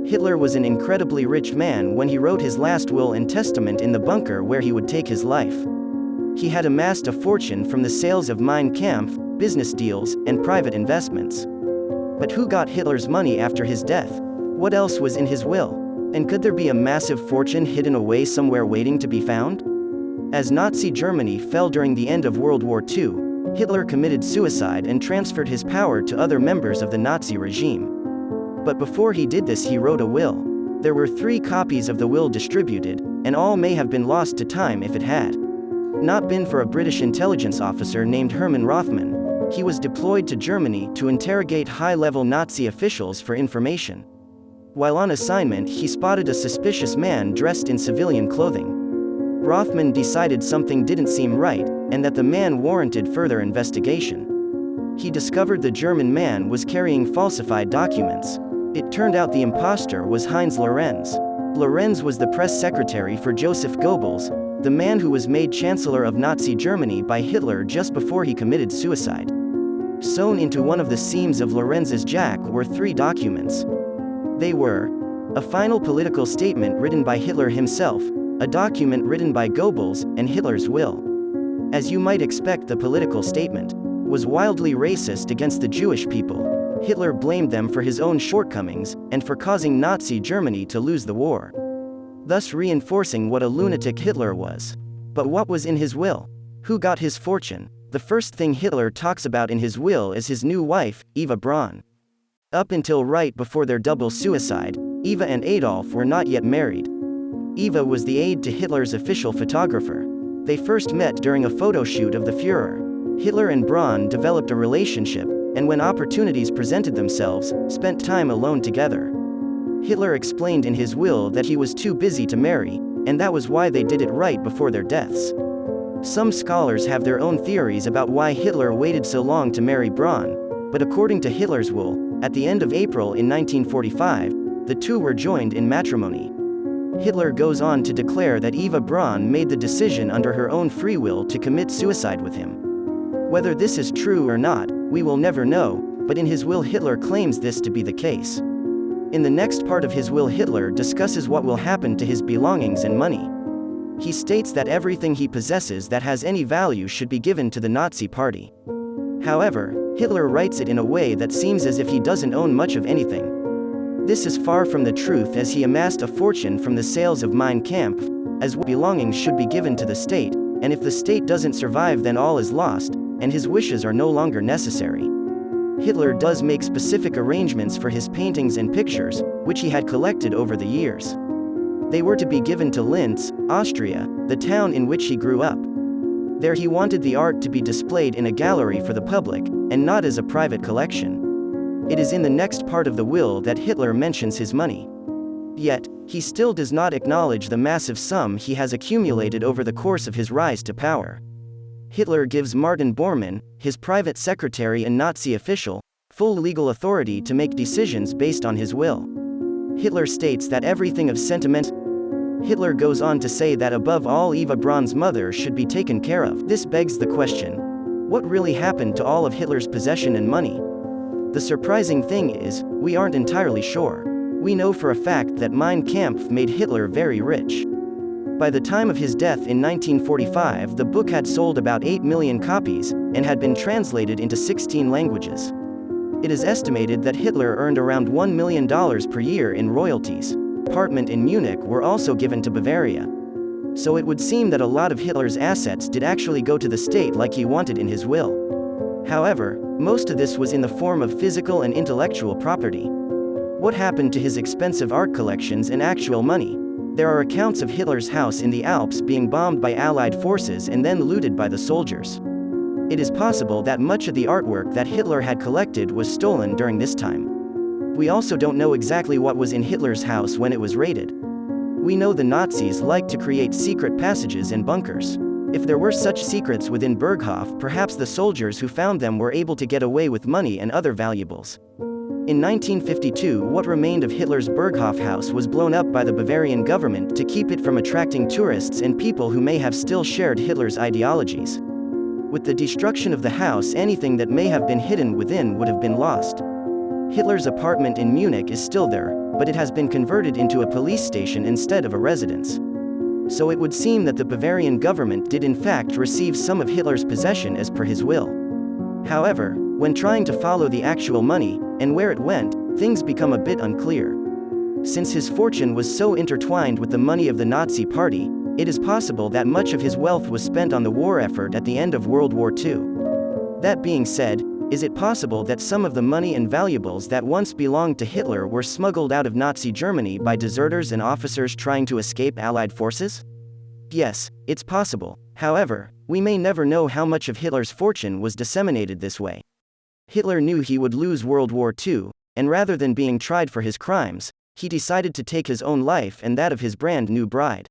Hitler was an incredibly rich man when he wrote his last will and testament in the bunker where he would take his life. He had amassed a fortune from the sales of Mein Kampf, business deals, and private investments. But who got Hitler's money after his death? What else was in his will? And could there be a massive fortune hidden away somewhere waiting to be found? As Nazi Germany fell during the end of World War II, Hitler committed suicide and transferred his power to other members of the Nazi regime. But before he did this, he wrote a will. There were 3 copies of the will distributed, and all may have been lost to time if it had not been for a British intelligence officer named Hermann Rothman. He was deployed to Germany to interrogate high-level Nazi officials for information. While on assignment, he spotted a suspicious man dressed in civilian clothing. Rothman decided something didn't seem right, and that the man warranted further investigation. He discovered the German man was carrying falsified documents. It turned out the imposter was Heinz Lorenz. Lorenz was the press secretary for Joseph Goebbels, the man who was made Chancellor of Nazi Germany by Hitler just before he committed suicide. Sewn into one of the seams of Lorenz's jacket were 3 documents. They were a final political statement written by Hitler himself, a document written by Goebbels, and Hitler's will. As you might expect, the political statement was wildly racist against the Jewish people. Hitler blamed them for his own shortcomings, and for causing Nazi Germany to lose the war, thus reinforcing what a lunatic Hitler was. But what was in his will? Who got his fortune? The first thing Hitler talks about in his will is his new wife, Eva Braun. Up until right before their double suicide, Eva and Adolf were not yet married. Eva was the aide to Hitler's official photographer. They first met during a photo shoot of the Führer. Hitler and Braun developed a relationship, and when opportunities presented themselves, spent time alone together. Hitler explained in his will that he was too busy to marry, and that was why they did it right before their deaths. Some scholars have their own theories about why Hitler waited so long to marry Braun, but according to Hitler's will, at the end of April in 1945, the two were joined in matrimony. Hitler goes on to declare that Eva Braun made the decision under her own free will to commit suicide with him. Whether this is true or not, we will never know, but in his will Hitler claims this to be the case. In the next part of his will, Hitler discusses what will happen to his belongings and money. He states that everything he possesses that has any value should be given to the Nazi Party. However, Hitler writes it in a way that seems as if he doesn't own much of anything. This is far from the truth, as he amassed a fortune from the sales of Mein Kampf, as belongings should be given to the state, and if the state doesn't survive, then all is lost, and his wishes are no longer necessary. Hitler does make specific arrangements for his paintings and pictures, which he had collected over the years. They were to be given to Linz, Austria, the town in which he grew up. There he wanted the art to be displayed in a gallery for the public, and not as a private collection. It is in the next part of the will that Hitler mentions his money. Yet, he still does not acknowledge the massive sum he has accumulated over the course of his rise to power. Hitler gives Martin Bormann, his private secretary and Nazi official, full legal authority to make decisions based on his will. Hitler states that everything of sentiment. Hitler goes on to say that above all, Eva Braun's mother should be taken care of. This begs the question: what really happened to all of Hitler's possession and money? The surprising thing is, we aren't entirely sure. We know for a fact that Mein Kampf made Hitler very rich. By the time of his death in 1945, the book had sold about 8 million copies, and had been translated into 16 languages. It is estimated that Hitler earned around $1 million per year in royalties. Apartment in Munich were also given to Bavaria. So it would seem that a lot of Hitler's assets did actually go to the state like he wanted in his will. However, most of this was in the form of physical and intellectual property. What happened to his expensive art collections and actual money? There are accounts of Hitler's house in the Alps being bombed by Allied forces and then looted by the soldiers. It is possible that much of the artwork that Hitler had collected was stolen during this time. We also don't know exactly what was in Hitler's house when it was raided. We know the Nazis liked to create secret passages and bunkers. If there were such secrets within Berghof, perhaps the soldiers who found them were able to get away with money and other valuables. In 1952, what remained of Hitler's Berghof house was blown up by the Bavarian government to keep it from attracting tourists and people who may have still shared Hitler's ideologies. With the destruction of the house, anything that may have been hidden within would have been lost. Hitler's apartment in Munich is still there, but it has been converted into a police station instead of a residence. So it would seem that the Bavarian government did in fact receive some of Hitler's possession as per his will. However, when trying to follow the actual money, and where it went, things become a bit unclear. Since his fortune was so intertwined with the money of the Nazi Party, it is possible that much of his wealth was spent on the war effort at the end of World War II. That being said, is it possible that some of the money and valuables that once belonged to Hitler were smuggled out of Nazi Germany by deserters and officers trying to escape Allied forces? Yes, it's possible. However, we may never know how much of Hitler's fortune was disseminated this way. Hitler knew he would lose World War II, and rather than being tried for his crimes, he decided to take his own life and that of his brand new bride.